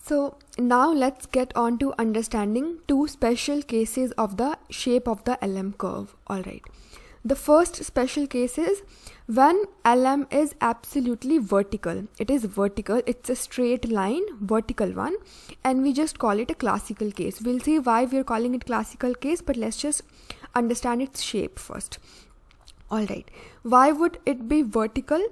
So now let's get on to understanding two special cases of the shape of the LM curve. Alright. The first special case is when LM is absolutely vertical. It is vertical, it's a straight line, vertical one, and we just call it a classical case. We'll see why we're calling it classical case, but let's just understand its shape first. Alright, why would it be vertical?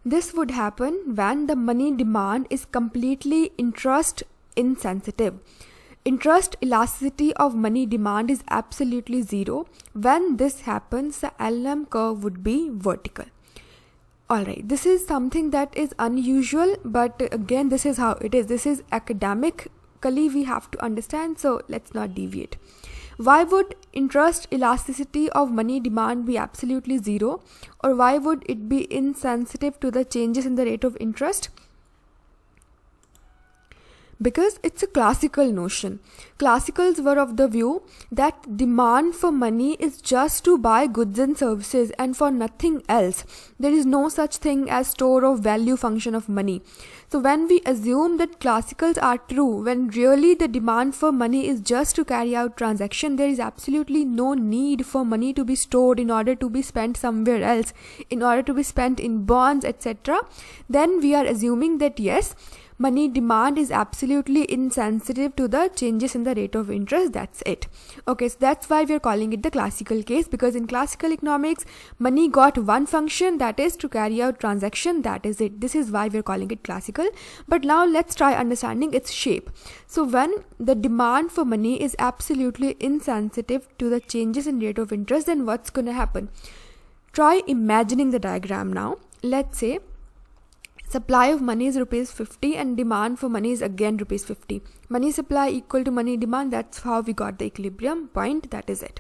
This would happen when the money demand is completely interest insensitive. Interest elasticity of money demand is absolutely zero. When this happens, the LM curve would be vertical. Alright, this is something that is unusual, but again, this is how it is. This is academically we have to understand, so let's not deviate. Why would interest elasticity of money demand be absolutely zero, or why would it be insensitive to the changes in the rate of interest? Because it's a classical notion. Classicals were of the view that demand for money is just to buy goods and services and for nothing else. There is no such thing as store of value function of money. So when we assume that classicals are true, when really the demand for money is just to carry out transaction, there is absolutely no need for money to be stored in order to be spent somewhere else, in order to be spent in bonds, etc. Then we are assuming that yes, money demand is absolutely insensitive to the changes in the rate of interest. That's it. Okay, so that's why we're calling it the classical case, because in classical economics, money got one function, that is to carry out transaction. That is it. This is why we're calling it classical. But now let's try understanding its shape. So when the demand for money is absolutely insensitive to the changes in rate of interest, then what's going to happen? Try imagining the diagram now. Let's say supply of money is rupees 50 and demand for money is again rupees 50. Money supply equal to money demand. That's how we got the equilibrium point. That is it.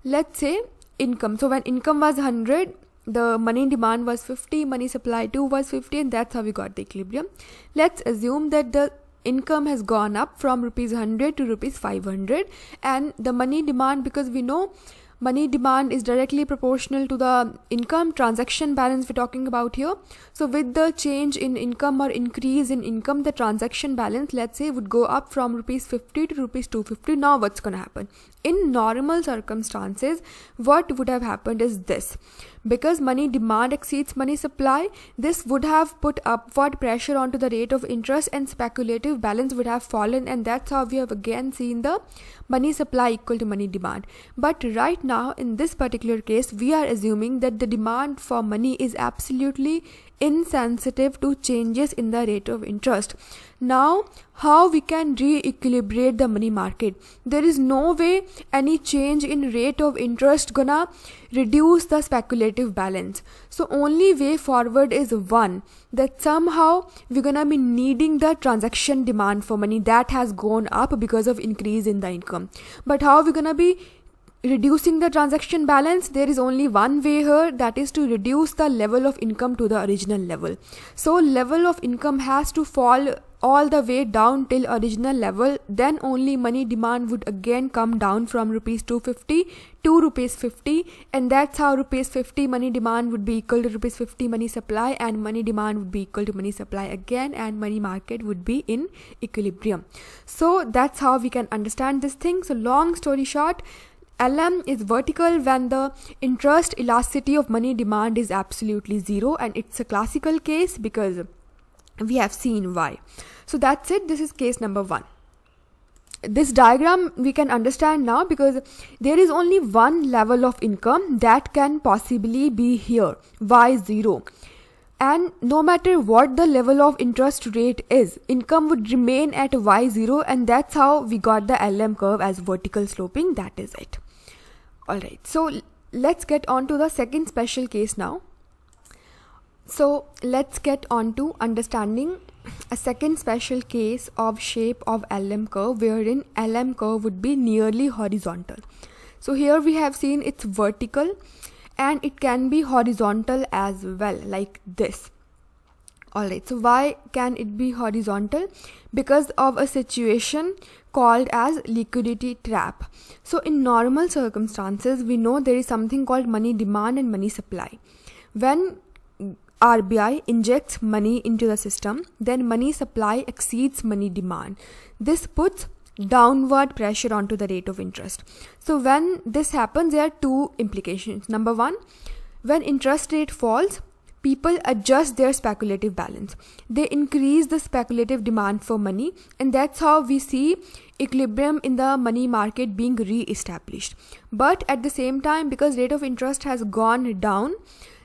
Let's say income. So when income was 100, the money demand was 50, money supply too was 50, and that's how we got the equilibrium. Let's assume that the income has gone up from rupees 100 to rupees 500, and the money demand, because we know money demand is directly proportional to the income transaction balance we're talking about here. So with the change in income or increase in income, the transaction balance, let's say, would go up from rupees 50 to rupees 250. Now what's going to happen? In normal circumstances, what would have happened is this. Because money demand exceeds money supply, this would have put upward pressure onto the rate of interest and speculative balance would have fallen, and that's how we have again seen the money supply equal to money demand. But right now in this particular case, we are assuming that the demand for money is absolutely insensitive to changes in the rate of interest. Now, how we can re-equilibrate the money market? There is no way any change in rate of interest gonna reduce the speculative balance. So only way forward is one, that somehow we're gonna be needing the transaction demand for money that has gone up because of increase in the income. But how we're gonna be reducing the transaction balance? There is only one way here, that is to reduce the level of income to the original level. So level of income has to fall all the way down till original level, then only money demand would again come down from rupees 250 to rupees 50, and that's how rupees 50 money demand would be equal to rupees 50 money supply, and money demand would be equal to money supply again, and money market would be in equilibrium. So that's how we can understand this thing. So long story short, LM is vertical when the interest elasticity of money demand is absolutely zero, and it's a classical case because we have seen why. So that's it. This is case number one. This diagram we can understand now because there is only one level of income that can possibly be here, Y0. And no matter what the level of interest rate is, income would remain at Y0, and that's how we got the LM curve as vertical sloping. That is it. Alright, so let's get on to the second special case now. So let's get on to understanding a second special case of shape of LM curve, wherein LM curve would be nearly horizontal. So here we have seen it's vertical and it can be horizontal as well, like this. Alright, so why can it be horizontal? Because of a situation called as liquidity trap. So in normal circumstances, we know there is something called money demand and money supply. When RBI injects money into the system, then money supply exceeds money demand. This puts downward pressure onto the rate of interest. So when this happens, there are two implications. Number one, when interest rate falls, people adjust their speculative balance. They increase the speculative demand for money, and that's how we see equilibrium in the money market being re-established. But at the same time, because rate of interest has gone down,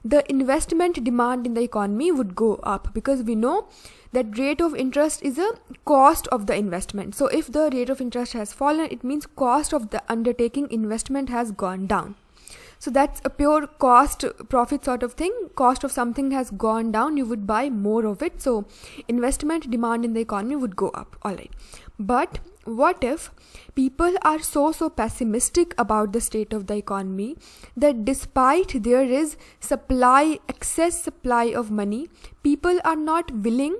the investment demand in the economy would go up, because we know that rate of interest is a cost of the investment. So if the rate of interest has fallen, it means cost of the undertaking investment has gone down. So that's a pure cost profit sort of thing. Cost of something has gone down, you would buy more of it. So investment demand in the economy would go up. All right. But what if people are so pessimistic about the state of the economy that despite there is excess supply of money, people are not willing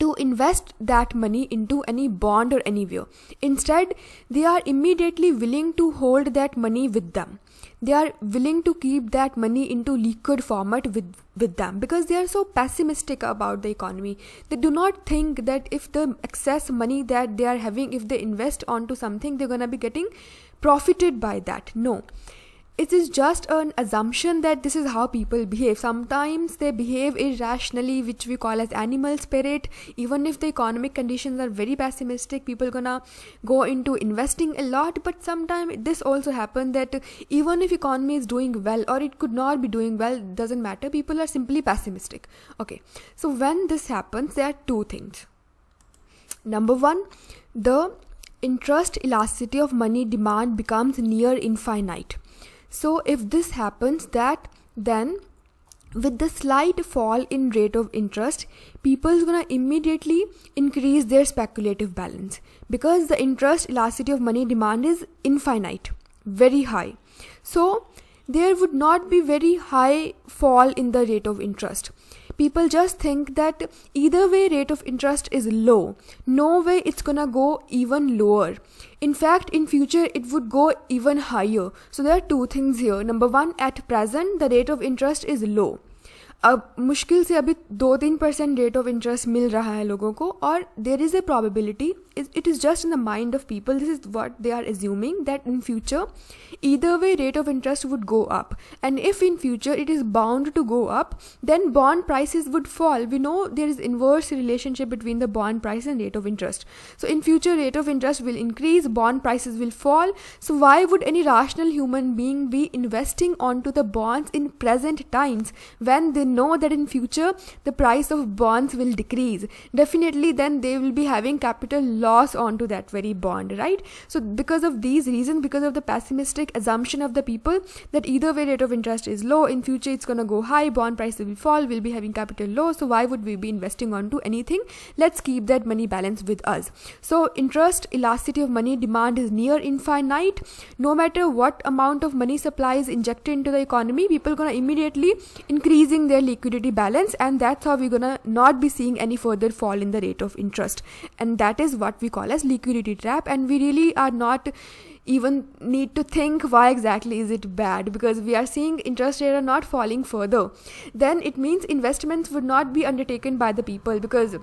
to invest that money into any bond or anywhere. Instead, they are immediately willing to hold that money with them. They are willing to keep that money into liquid format with them, because they are so pessimistic about the economy. They do not think that if the excess money that they are having, if they invest onto something, they're going to be getting profited by that. No. It is just an assumption that this is how people behave. Sometimes they behave irrationally, which we call as animal spirit. Even if the economic conditions are very pessimistic, people gonna go into investing a lot. But sometimes this also happens that even if economy is doing well, or it could not be doing well, doesn't matter, people are simply pessimistic. Okay, so when this happens, there are two things. Number one, the interest elasticity of money demand becomes near infinite. So if this happens, then with the slight fall in rate of interest, people are going to immediately increase their speculative balance, because the interest elasticity of money demand is infinite, very high. So there would not be very high fall in the rate of interest. People just think that either way rate of interest is low. No way it's gonna go even lower. In fact, in future it would go even higher. So there are two things here. Number one, at present the rate of interest is low. अब मुश्किल से अभी 2-3% rate of interest मिल रहा है लोगों को, और there is a probability, it is just in the mind of people, this is what they are assuming, that in future either way rate of interest would go up, and if in future it is bound to go up, then bond prices would fall. We know there is inverse relationship between the bond price and rate of interest. So in future rate of interest will increase, bond prices will fall. So why would any rational human being be investing onto the bonds in present times when they know that in future the price of bonds will decrease? Definitely then they will be having capital loss onto that very bond, right? So because of these reasons, because of the pessimistic assumption of the people that either way rate of interest is low, in future it's gonna go high, bond prices will fall, we'll be having capital low, so why would we be investing onto anything? Let's keep that money balance with us. So interest elasticity of money demand is near infinite. No matter what amount of money supply is injected into the economy, people gonna immediately increasing their liquidity balance, and that's how we're gonna not be seeing any further fall in the rate of interest. And that is what we call as liquidity trap, and we really are not even need to think why exactly is it bad, because we are seeing interest rate are not falling further. Then it means investments would not be undertaken by the people, because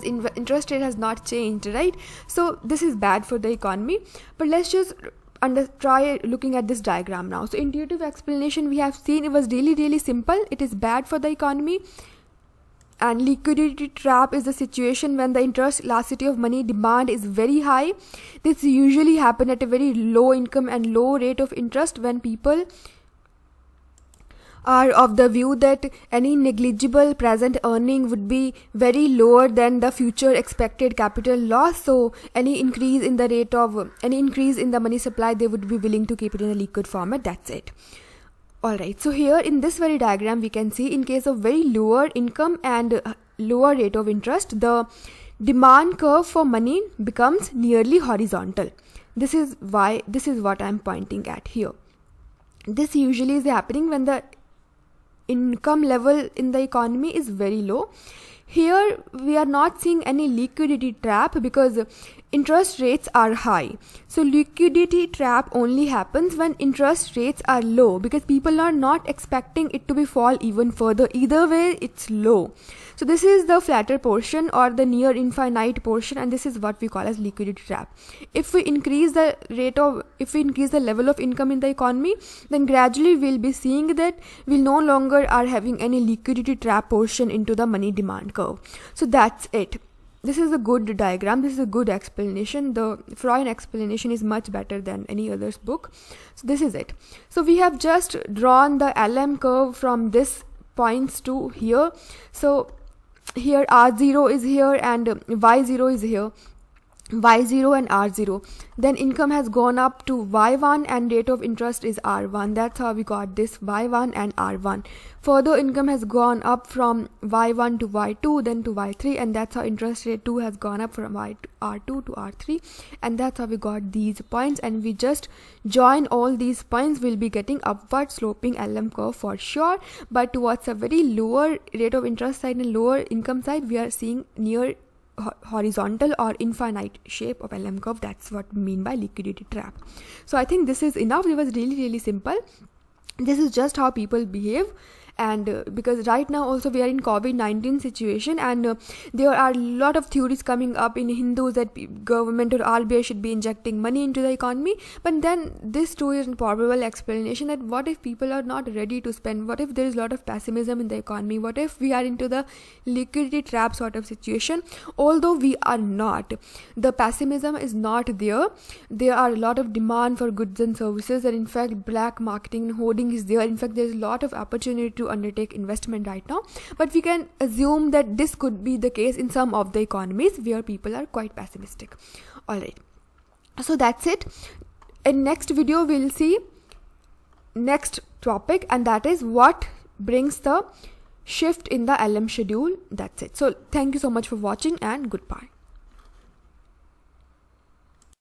interest rate has not changed, right? So this is bad for the economy. But let's just try looking at this diagram now. So intuitive explanation we have seen, it was really simple. It is bad for the economy. And liquidity trap is the situation when the interest elasticity of money demand is very high. This usually happen at a very low income and low rate of interest, when people are of the view that any negligible present earning would be very lower than the future expected capital loss. So any increase in the money supply, they would be willing to keep it in a liquid format. That's it. Alright, so here in this very diagram we can see, in case of very lower income and lower rate of interest, the demand curve for money becomes nearly horizontal. This is what I'm pointing at here. This usually is happening when the income level in the economy is very low. Here we are not seeing any liquidity trap, because interest rates are high. So liquidity trap only happens when interest rates are low, because people are not expecting it to be fall even further. Either way, it's low. So this is the flatter portion or the near infinite portion, and this is what we call as liquidity trap. If we increase the level of income in the economy, then gradually we'll be seeing that we no longer are having any liquidity trap portion into the money demand curve. So that's it. This is a good diagram. This is a good explanation. The Freud explanation is much better than any other's book. So this is it. So we have just drawn the LM curve from this points to here. So here R0 is here and Y0 is here. Y0 and R0. Then income has gone up to Y1 and rate of interest is R1. That's how we got this Y1 and R1. Further, income has gone up from Y1 to Y2, then to Y3, and that's how interest rate 2 has gone up from R2 to R3, and that's how we got these points. And we just join all these points, we'll be getting upward sloping LM curve for sure. But towards a very lower rate of interest side and lower income side, we are seeing near horizontal or infinite shape of LM curve. That's what we mean by liquidity trap. So I think this is enough. It was really simple. This is just how people behave. And because right now also we are in COVID-19 situation, and there are a lot of theories coming up in Hindus that government or RBI should be injecting money into the economy. But then this too is a probable explanation that what if people are not ready to spend? What if there is a lot of pessimism in the economy? What if we are into the liquidity trap sort of situation? Although we are not. The pessimism is not there. There are a lot of demand for goods and services, and in fact black marketing and hoarding is there. In fact, there is a lot of opportunity to undertake investment right now, but we can assume that this could be the case in some of the economies where people are quite pessimistic. All right, so that's it. In next video we'll see next topic, and that is what brings the shift in the LM schedule. That's it. So thank you so much for watching, and goodbye.